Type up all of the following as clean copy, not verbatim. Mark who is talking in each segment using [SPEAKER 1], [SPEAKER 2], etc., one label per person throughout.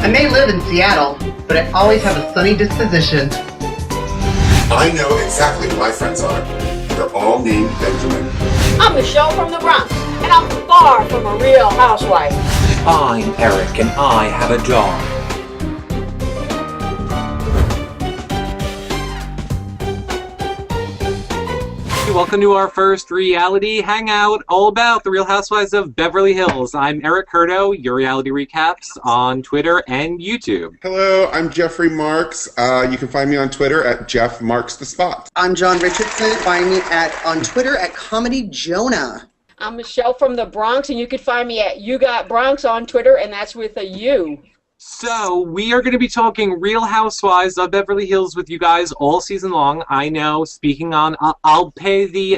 [SPEAKER 1] I may live in Seattle, but I always have a sunny disposition.
[SPEAKER 2] I know exactly who my friends are. They're all named Benjamin.
[SPEAKER 3] I'm Michelle from the Bronx, and I'm far from a real housewife.
[SPEAKER 4] I'm Eric, and I have a dog. Welcome to our first reality hangout, all about the Real Housewives of Beverly Hills. I'm Eric Curto, your reality recaps on Twitter and YouTube.
[SPEAKER 2] Hello, I'm Jeffrey Marks. You can find me on Twitter at Jeff Marks the Spot.
[SPEAKER 1] I'm John Richardson. Find me on Twitter at Comedy Jonah.
[SPEAKER 3] I'm Michelle from the Bronx, and you can find me at You Got Bronx on Twitter, and that's with a U.
[SPEAKER 4] So we are going to be talking Real Housewives of Beverly Hills with you guys all season long. I know. Speaking on, I'll play the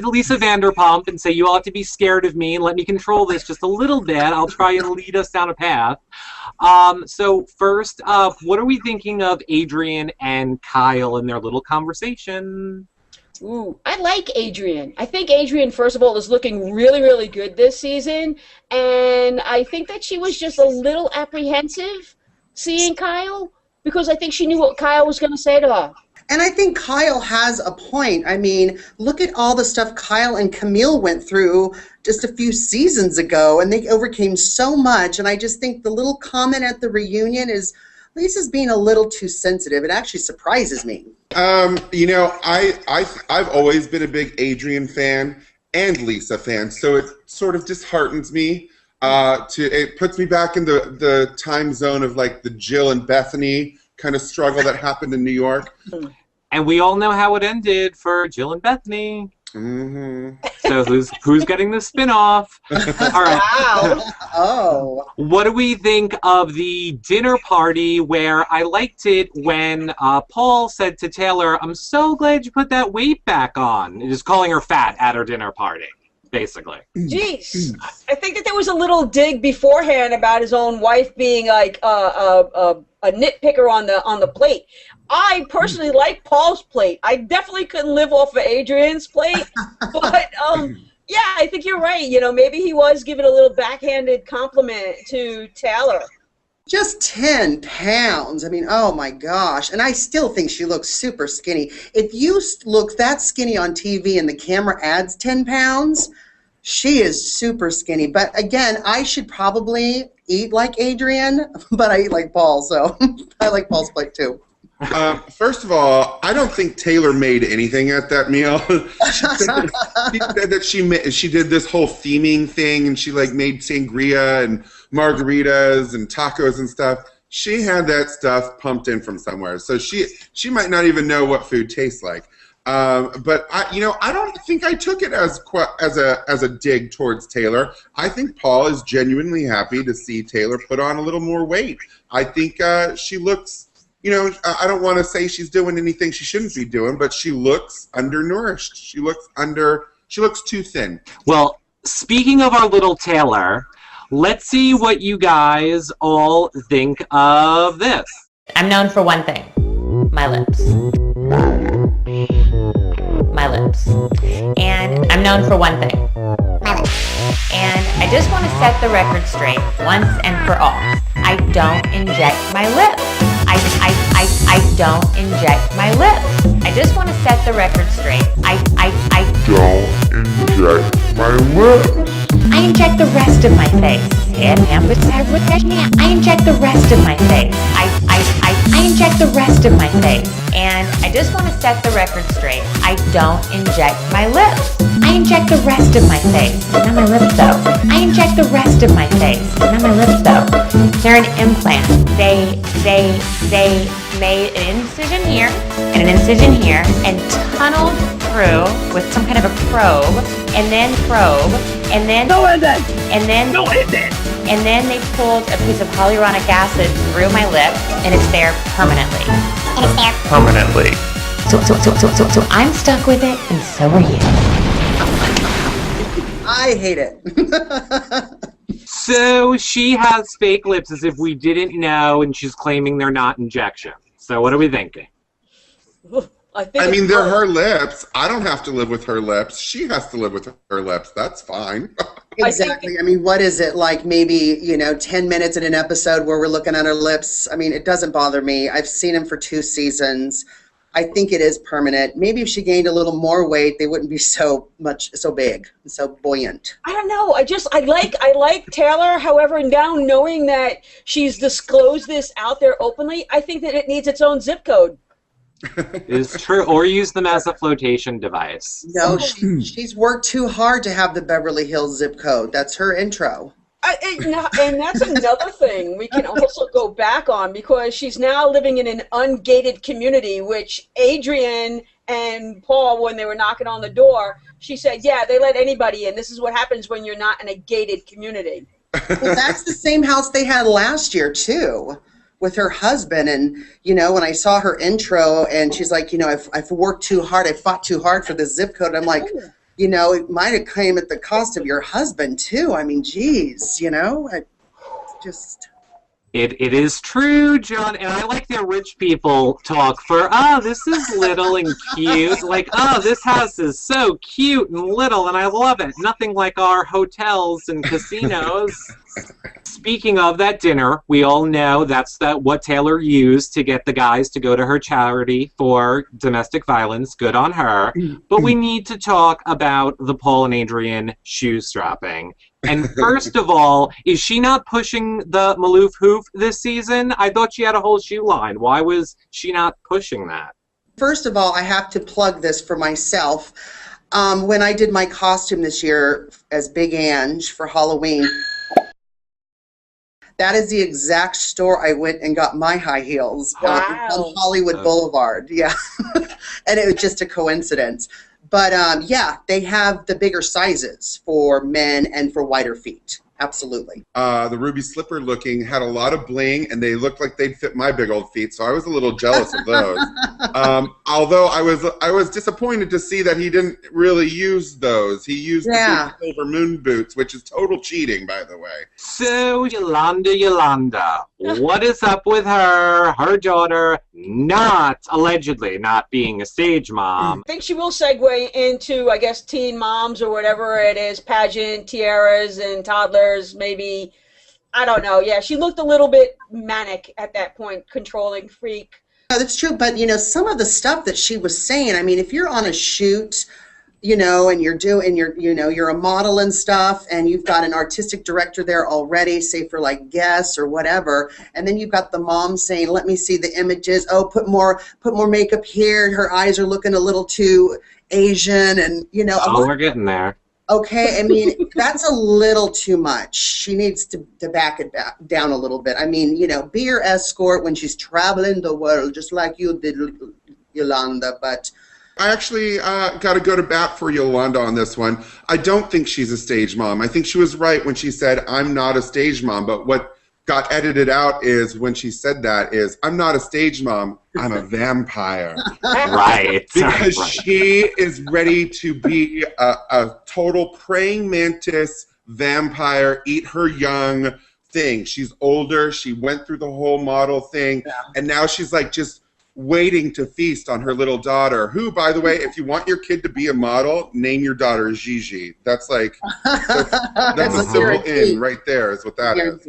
[SPEAKER 4] Lisa Vanderpump and say you all have to be scared of me and let me control this just a little bit. I'll try and lead us down a path. So first up, what are we thinking of Adrian and Kyle and their little conversation?
[SPEAKER 3] Ooh, I like Adrian. I think Adrian, first of all, is looking really, really good this season, and I think that she was just a little apprehensive seeing Kyle because I think she knew what Kyle was going to say to her.
[SPEAKER 1] And I think Kyle has a point. I mean, look at all the stuff Kyle and Camille went through just a few seasons ago, and they overcame so much, and I just think the little comment at the reunion is Lisa's being a little too sensitive. It actually surprises me.
[SPEAKER 2] You know, I've always been a big Adrian fan and Lisa fan, so it sort of disheartens me. It puts me back in the time zone of like the Jill and Bethany kind of struggle that happened in New York.
[SPEAKER 4] And we all know how it ended for Jill and Bethany.
[SPEAKER 2] Mm-hmm.
[SPEAKER 4] So who's getting the spin-off? All right.
[SPEAKER 1] Wow. Oh.
[SPEAKER 4] What do we think of the dinner party where I liked it when Paul said to Taylor, "I'm so glad you put that weight back on," just calling her fat at her dinner party, basically.
[SPEAKER 3] Jeez. I think that there was a little dig beforehand about his own wife being like a nitpicker on the plate. I personally like Paul's plate. I definitely couldn't live off of Adrian's plate, but yeah, I think you're right. You know, maybe he was giving a little backhanded compliment to Taylor.
[SPEAKER 1] Just 10 pounds. I mean, oh my gosh. And I still think she looks super skinny. If you look that skinny on TV and the camera adds 10 pounds, she is super skinny. But again, I should probably eat like Adrian, but I eat like Paul, so I like Paul's plate too.
[SPEAKER 2] First of all, I don't think Taylor made anything at that meal. She said that she did this whole theming thing, and she like made sangria and margaritas and tacos and stuff. She had that stuff pumped in from somewhere, so she might not even know what food tastes like. But I don't think I took it as a dig towards Taylor. I think Paul is genuinely happy to see Taylor put on a little more weight. I think she looks. You know, I don't want to say she's doing anything she shouldn't be doing, but she looks undernourished. She looks too thin.
[SPEAKER 4] Well, speaking of our little Taylor, let's see what you guys all think of this.
[SPEAKER 5] I'm known for one thing. My lips. My lips. And I'm known for one thing. My lips. And I just want to set the record straight once and for all. I don't inject my lips. I don't inject my lips. I just want to set the record straight. I don't inject my lips. I inject the rest of my face. I inject the rest of my face. I inject the rest of my face. And I just want to set the record straight. I don't inject my lips. I inject the rest of my face. Not my lips though. I inject the rest of my face. Not my lips though. They're an implant. They made an incision here and an incision here and tunneled through with some kind of a probe and then and then they pulled a piece of hyaluronic acid through my lip and it's there permanently. So I'm stuck with it and so are you.
[SPEAKER 1] I hate it.
[SPEAKER 4] So she has fake lips as if we didn't know, and she's claiming they're not injections. So what are we thinking?
[SPEAKER 2] I mean, they're her lips. I don't have to live with her lips. She has to live with her lips. That's fine.
[SPEAKER 1] Exactly. I mean, what is it, like maybe, 10 minutes in an episode where we're looking at her lips? I mean, it doesn't bother me. I've seen him for 2 seasons. I think it is permanent. Maybe if she gained a little more weight, they wouldn't be so big and so buoyant.
[SPEAKER 3] I don't know. I like Taylor. However, now knowing that she's disclosed this out there openly, I think that it needs its own zip code.
[SPEAKER 4] It's true. Or use them as a flotation device.
[SPEAKER 1] No, she's worked too hard to have the Beverly Hills zip code. That's her intro.
[SPEAKER 3] And that's another thing we can also go back on, because she's now living in an ungated community, which Adrian and Paul, when they were knocking on the door, she said, yeah, they let anybody in. This is what happens when you're not in a gated community.
[SPEAKER 1] Well, that's the same house they had last year, too, with her husband. And, when I saw her intro and she's like, I've worked too hard. I fought too hard for this zip code. I'm like, it might have came at the cost of your husband, too. I mean, geez,
[SPEAKER 4] It is true, John, and I like their rich people talk for, this is little and cute. Like, this house is so cute and little, and I love it. Nothing like our hotels and casinos. Speaking of that dinner, we all know that's what Taylor used to get the guys to go to her charity for domestic violence. Good on her. But we need to talk about the Paul and Adrian shoe strapping. And first of all, is she not pushing the Maloof hoof this season? I thought she had a whole shoe line. Why was she not pushing that?
[SPEAKER 1] First of all, I have to plug this for myself. When I did my costume this year as Big Ange for Halloween, that is the exact store I went and got my high heels on Hollywood Boulevard. Yeah, and it was just a coincidence. But yeah, they have the bigger sizes for men and for wider feet. Absolutely.
[SPEAKER 2] The ruby slipper looking had a lot of bling, and they looked like they'd fit my big old feet, so I was a little jealous of those. Although I was disappointed to see that he didn't really use those. He used the silver moon boots, which is total cheating, by the way.
[SPEAKER 4] So Yolanda, what is up with her daughter allegedly not being a stage mom?
[SPEAKER 3] I think she will segue into, I guess, teen moms or whatever it is, pageant, tiaras, and toddlers. Maybe, I don't know. Yeah, she looked a little bit manic at that point, controlling freak.
[SPEAKER 1] No, that's true. But, some of the stuff that she was saying, I mean, if you're on a shoot, and you're a model and stuff, and you've got an artistic director there already, say for like guests or whatever, and then you've got the mom saying, let me see the images. Oh, put more makeup here. Her eyes are looking a little too Asian, and,
[SPEAKER 4] we're getting there.
[SPEAKER 1] Okay, I mean, that's a little too much. She needs to back it down a little bit. I mean, be your escort when she's traveling the world, just like you did, Yolanda, but...
[SPEAKER 2] I actually got to go to bat for Yolanda on this one. I don't think she's a stage mom. I think she was right when she said, I'm not a stage mom, but what got edited out is when she said that is, I'm not a stage mom, I'm a vampire.
[SPEAKER 4] Right.
[SPEAKER 2] Because she is ready to be a total praying mantis vampire, eat her young thing. She's older. She went through the whole model thing. Yeah. And now she's like just waiting to feast on her little daughter, who, by the way, if you want your kid to be a model, name your daughter Gigi. That's like, that's a simple in right there is what that is.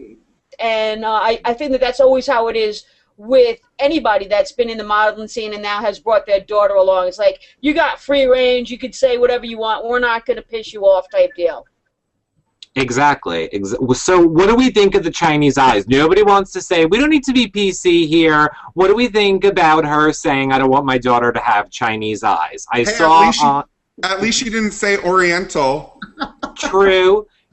[SPEAKER 3] And I think that's always how it is with anybody that's been in the modeling scene and now has brought their daughter along. It's like, you got free range, you could say whatever you want, we're not going to piss you off type deal.
[SPEAKER 4] Exactly. So what do we think of the Chinese eyes? Nobody wants to say, we don't need to be PC here. What do we think about her saying, I don't want my daughter to have Chinese eyes?
[SPEAKER 2] At least she didn't say Oriental.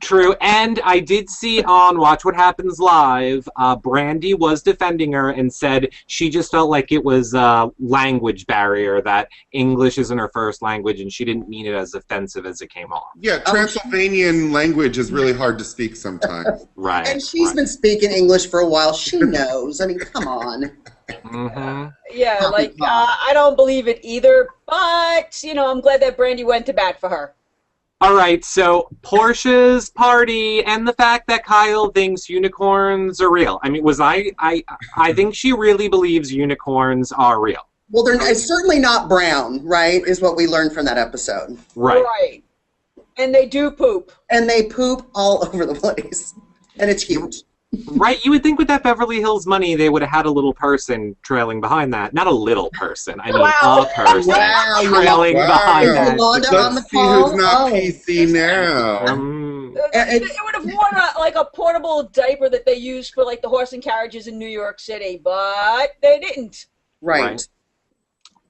[SPEAKER 4] True, and I did see on Watch What Happens Live, Brandy was defending her and said she just felt like it was a language barrier, that English isn't her first language, and she didn't mean it as offensive as it came off.
[SPEAKER 2] Yeah, Transylvanian language is really hard to speak sometimes.
[SPEAKER 4] Right.
[SPEAKER 1] And she's been speaking English for a while. She knows. I mean, come on.
[SPEAKER 4] Mm-hmm.
[SPEAKER 3] Yeah, I don't believe it either, but, I'm glad that Brandy went to bat for her.
[SPEAKER 4] All right, so Portia's party and the fact that Kyle thinks unicorns are real. I mean, I think she really believes unicorns are real.
[SPEAKER 1] Well, it's certainly not brown, right, is what we learned from that episode.
[SPEAKER 3] Right. And they do poop.
[SPEAKER 1] And they poop all over the place. And it's huge.
[SPEAKER 4] Right, you would think with that Beverly Hills money they would have had a little person trailing behind that. Not a little person, I mean a person trailing behind that.
[SPEAKER 1] Yolanda on the
[SPEAKER 2] Let's see who's not PC now.
[SPEAKER 3] They would have worn a portable diaper that they used for like the horse and carriages in New York City, but they didn't.
[SPEAKER 1] Right.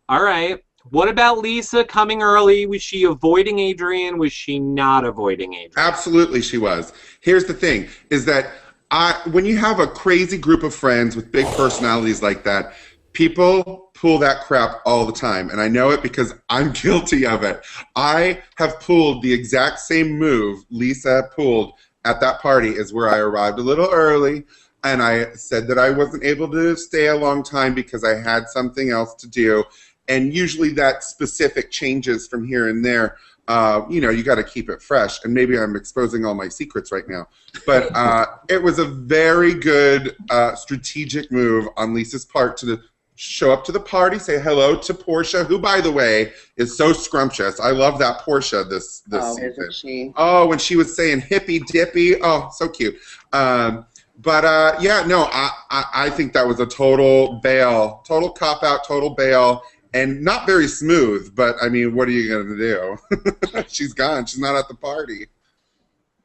[SPEAKER 4] All right. What about Lisa coming early? Was she avoiding Adrian? Was she not avoiding Adrian?
[SPEAKER 2] Absolutely she was. Here's the thing, is that when you have a crazy group of friends with big personalities like that, people pull that crap all the time. And I know it because I'm guilty of it. I have pulled the exact same move Lisa pulled at that party, is where I arrived a little early. And I said that I wasn't able to stay a long time because I had something else to do. And usually that specific changes from here and there. You got to keep it fresh. And maybe I'm exposing all my secrets right now. But it was a very good strategic move on Lisa's part to show up to the party, say hello to Portia, who, by the way, is so scrumptious. I love that Portia this season.
[SPEAKER 1] Isn't she?
[SPEAKER 2] Oh, when she was saying hippy dippy. Oh, so cute. I think that was a total bail, total cop-out, total bail. And not very smooth, but, I mean, what are you going to do? She's gone. She's not at the party.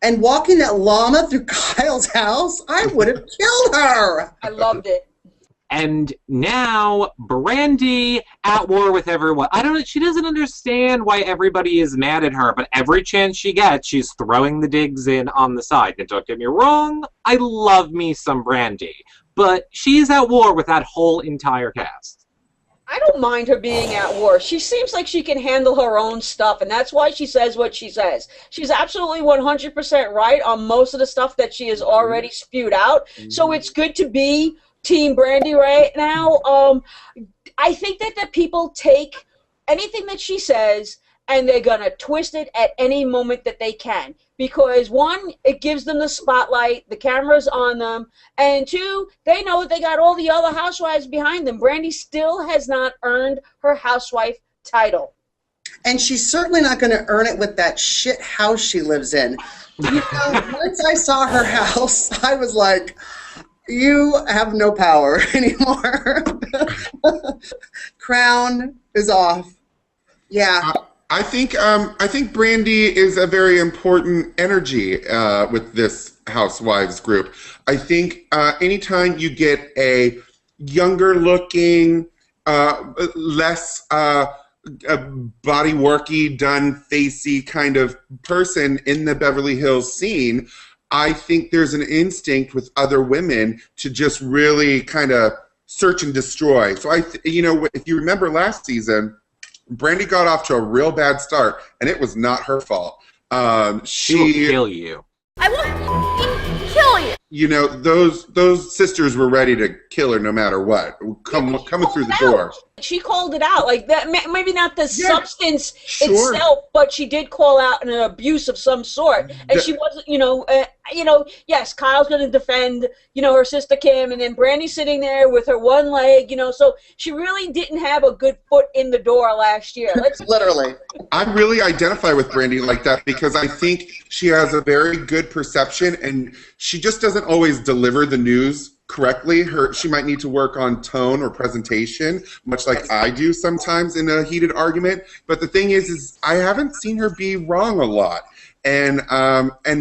[SPEAKER 1] And walking that llama through Kyle's house, I would have killed her.
[SPEAKER 3] I loved it.
[SPEAKER 4] And now, Brandy at war with everyone. She doesn't understand why everybody is mad at her, but every chance she gets, she's throwing the digs in on the side. And don't get me wrong, I love me some Brandy. But she's at war with that whole entire cast.
[SPEAKER 3] I don't mind her being at war. She seems like she can handle her own stuff, and that's why she says what she says. She's absolutely 100% right on most of the stuff that she has already spewed out. So it's good to be Team Brandy right now. I think that the people take anything that she says and they're going to twist it at any moment that they can. Because, one, it gives them the spotlight, the camera's on them, and two, they know that they got all the other housewives behind them. Brandy still has not earned her housewife title.
[SPEAKER 1] And she's certainly not going to earn it with that shit house she lives in. Once I saw her house, I was like, you have no power anymore. Crown is off. Yeah.
[SPEAKER 2] I think Brandy is a very important energy with this Housewives group. I think anytime you get a younger looking, less body worky, done facey kind of person in the Beverly Hills scene, I think there's an instinct with other women to just really kind of search and destroy. So if you remember last season, Brandy got off to a real bad start, and it was not her fault.
[SPEAKER 4] She will kill you.
[SPEAKER 6] I will kill you.
[SPEAKER 2] Those sisters were ready to kill her no matter what. Coming through the door.
[SPEAKER 3] She called it out, like that. Maybe not the substance itself, but she did call out an abuse of some sort, and she wasn't. Yes, Kyle's going to defend, her sister Kim, and then Brandy's sitting there with her one leg, so she really didn't have a good foot in the door last year.
[SPEAKER 1] Literally.
[SPEAKER 2] I really identify with Brandy like that because I think she has a very good perception, and she just doesn't always deliver the news correctly. She might need to work on tone or presentation, much like I do sometimes in a heated argument. But the thing is I haven't seen her be wrong a lot. And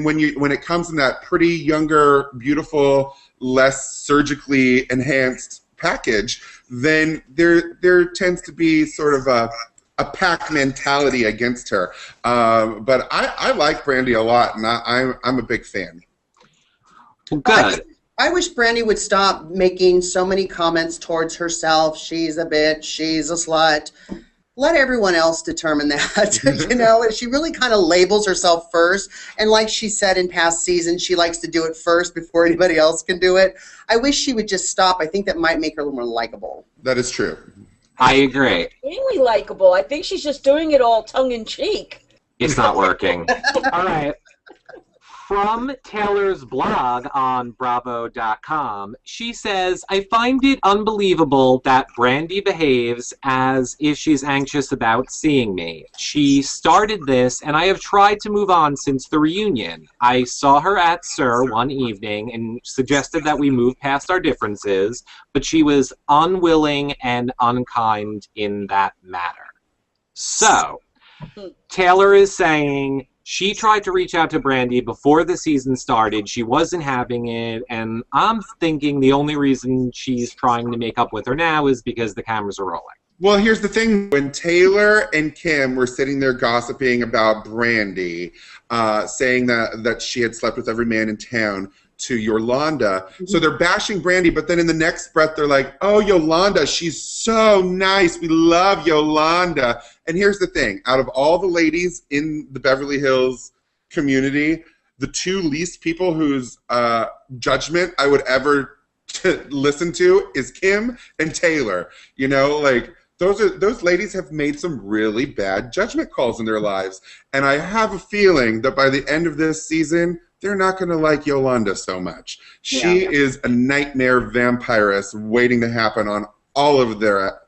[SPEAKER 2] when it comes in that pretty younger, beautiful, less surgically enhanced package, then there tends to be sort of a pack mentality against her. But I like Brandy a lot, and I'm a big fan.
[SPEAKER 4] Good.
[SPEAKER 1] I wish Brandy would stop making so many comments towards herself. She's a bitch. She's a slut. Let everyone else determine that. She really kind of labels herself first. And like she said in past seasons, she likes to do it first before anybody else can do it. I wish she would just stop. I think that might make her a little more likable.
[SPEAKER 2] That is true.
[SPEAKER 4] I agree.
[SPEAKER 3] Extremely likable. I think she's just doing it all tongue-in-cheek.
[SPEAKER 4] It's not working. All right. From Taylor's blog on Bravo.com, she says, I find it unbelievable that Brandy behaves as if she's anxious about seeing me. She started this, and I have tried to move on since the reunion. I saw her at SUR one evening and suggested that we move past our differences, but she was unwilling and unkind in that matter. So, Taylor is saying she tried to reach out to Brandy before the season started. She wasn't having it, and I'm thinking the only reason she's trying to make up with her now is because the cameras are rolling.
[SPEAKER 2] Well, here's the thing. When Taylor and Kim were sitting there gossiping about Brandy, saying that she had slept with every man in town, to Yolanda. So they're bashing Brandy, but then in the next breath they're like, oh, Yolanda, she's so nice. We love Yolanda. And here's the thing. Out of all the ladies in the Beverly Hills community, the two least people whose judgment I would ever listen to is Kim and Taylor. You know, like, those ladies have made some really bad judgment calls in their lives. And I have a feeling that by the end of this season, they're not going to like Yolanda so much. She is a nightmare vampiress waiting to happen on all of their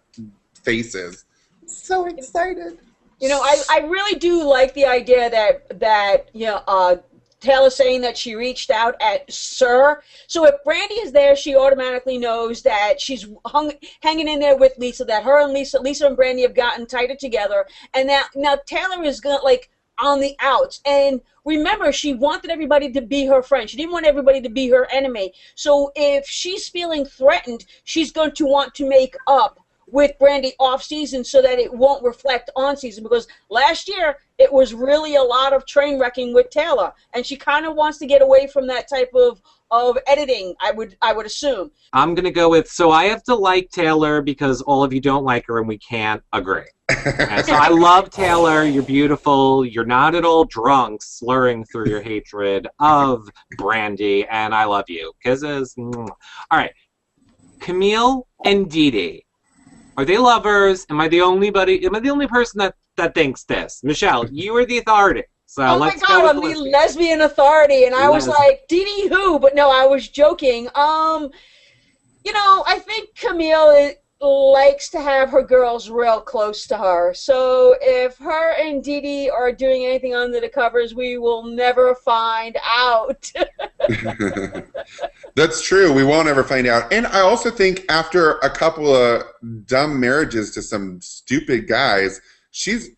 [SPEAKER 2] faces. So excited.
[SPEAKER 3] You know, I really do like the idea that you know, Taylor saying that she reached out at SUR. So if Brandy is there, she automatically knows that she's hanging in there with Lisa, that her and Lisa and Brandy have gotten tighter together, and that now Taylor is gonna, like, on the outs. And remember, she wanted everybody to be her friend. She didn't want everybody to be her enemy. So if she's feeling threatened, she's going to want to make up with Brandy off season so that it won't reflect on season, because last year it was really a lot of train wrecking with Taylor, and she kind of wants to get away from that type of editing, I would assume.
[SPEAKER 4] I'm gonna go with, so I have to like Taylor because all of you don't like her and we can't agree. So I love Taylor. You're beautiful. You're not at all drunk, slurring through your hatred of Brandy, and I love you. Kisses. All right, Camille and Dee Dee. Are they lovers? Am I the only person that thinks this? Michelle, you are the authority. So
[SPEAKER 3] oh my God, I'm the lesbian authority, and I was like, Dee Dee who? But no, I was joking. You know, I think Camille likes to have her girls real close to her. So if her and Dee Dee are doing anything under the covers, we will never find out.
[SPEAKER 2] That's true. We won't ever find out. And I also think after a couple of dumb marriages to some stupid guys, she's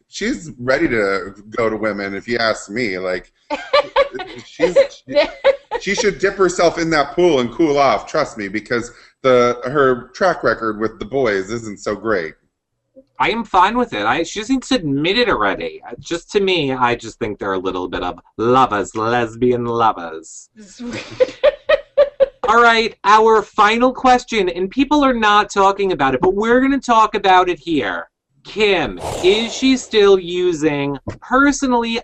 [SPEAKER 2] ready to go to women, if you ask me. Like, she should dip herself in that pool and cool off, trust me, because her track record with the boys isn't so great.
[SPEAKER 4] I am fine with it. She just needs to admit it already. Just to me, I just think they're a little bit of lovers, lesbian lovers. All right, our final question, and people are not talking about it, but we're going to talk about it here. Kim, is she still using, personally,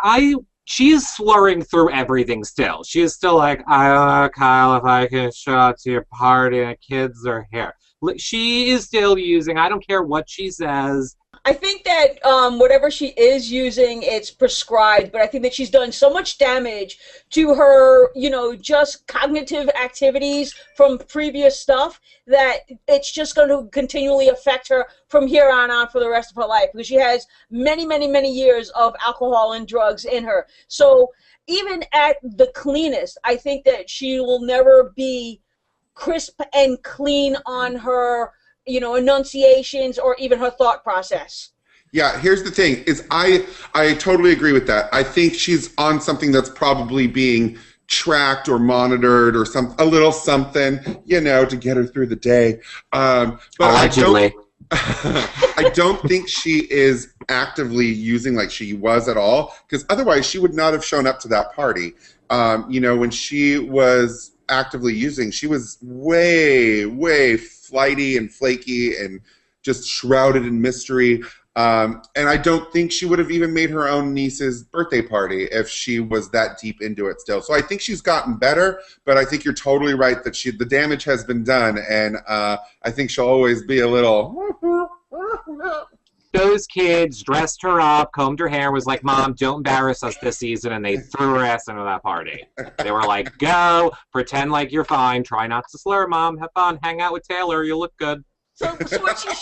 [SPEAKER 4] she is slurring through everything still. She is still like, I don't know, Kyle, if I can show up to your party and the kids are here. She is still using, I don't care what she says.
[SPEAKER 3] I think that whatever she is using, it's prescribed, but I think that she's done so much damage to her, you know, just cognitive activities from previous stuff that it's just going to continually affect her from here on out for the rest of her life, because she has many, many, many years of alcohol and drugs in her. So even at the cleanest, I think that she will never be crisp and clean on her, you know, enunciations or even her thought process.
[SPEAKER 2] Yeah, here's the thing, is I totally agree with that. I think she's on something that's probably being tracked or monitored or a little something, you know, to get her through the day. But
[SPEAKER 4] allegedly.
[SPEAKER 2] I don't think she is actively using like she was at all, because otherwise she would not have shown up to that party. You know, when she was actively using, she was way, way flighty and flaky and just shrouded in mystery. And I don't think she would have even made her own niece's birthday party if she was that deep into it still. So I think she's gotten better, but I think you're totally right that the damage has been done, and I think she'll always be a little...
[SPEAKER 4] Those kids dressed her up, combed her hair, was like, Mom, don't embarrass us this season, and they threw her ass into that party. They were like, go, pretend like you're fine, try not to slur, Mom, have fun, hang out with Taylor, you'll look good.
[SPEAKER 3] So when she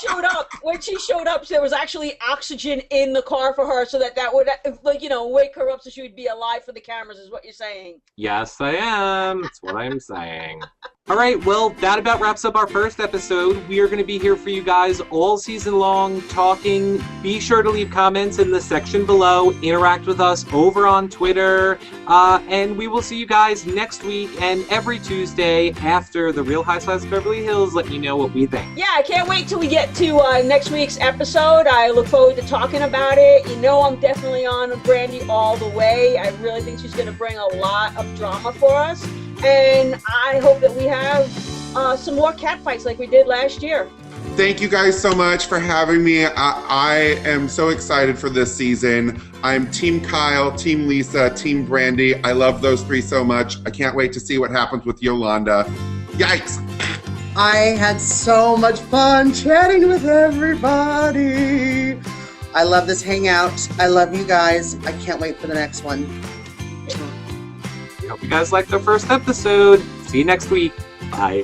[SPEAKER 3] showed up, there was actually oxygen in the car for her, so that would, like, wake her up so she would be alive for the cameras, is what you're saying.
[SPEAKER 4] Yes, I am. That's what I'm saying. All right, well, that about wraps up our first episode. We are going to be here for you guys all season long, talking. Be sure to leave comments in the section below. Interact with us over on Twitter. And we will see you guys next week and every Tuesday after the Real Housewives of Beverly Hills, letting you know what we think.
[SPEAKER 3] Yeah, I can't wait till we get to next week's episode. I look forward to talking about it. I'm definitely on Brandy all the way. I really think she's going to bring a lot of drama for us. And I hope that we have some more catfights like we did last year.
[SPEAKER 2] Thank you guys so much for having me. I am so excited for this season. I'm Team Kyle, Team Lisa, Team Brandy. I love those three so much. I can't wait to see what happens with Yolanda. Yikes!
[SPEAKER 1] I had so much fun chatting with everybody. I love this hangout. I love you guys. I can't wait for the next one.
[SPEAKER 4] We hope you guys liked our first episode. See you next week. Bye.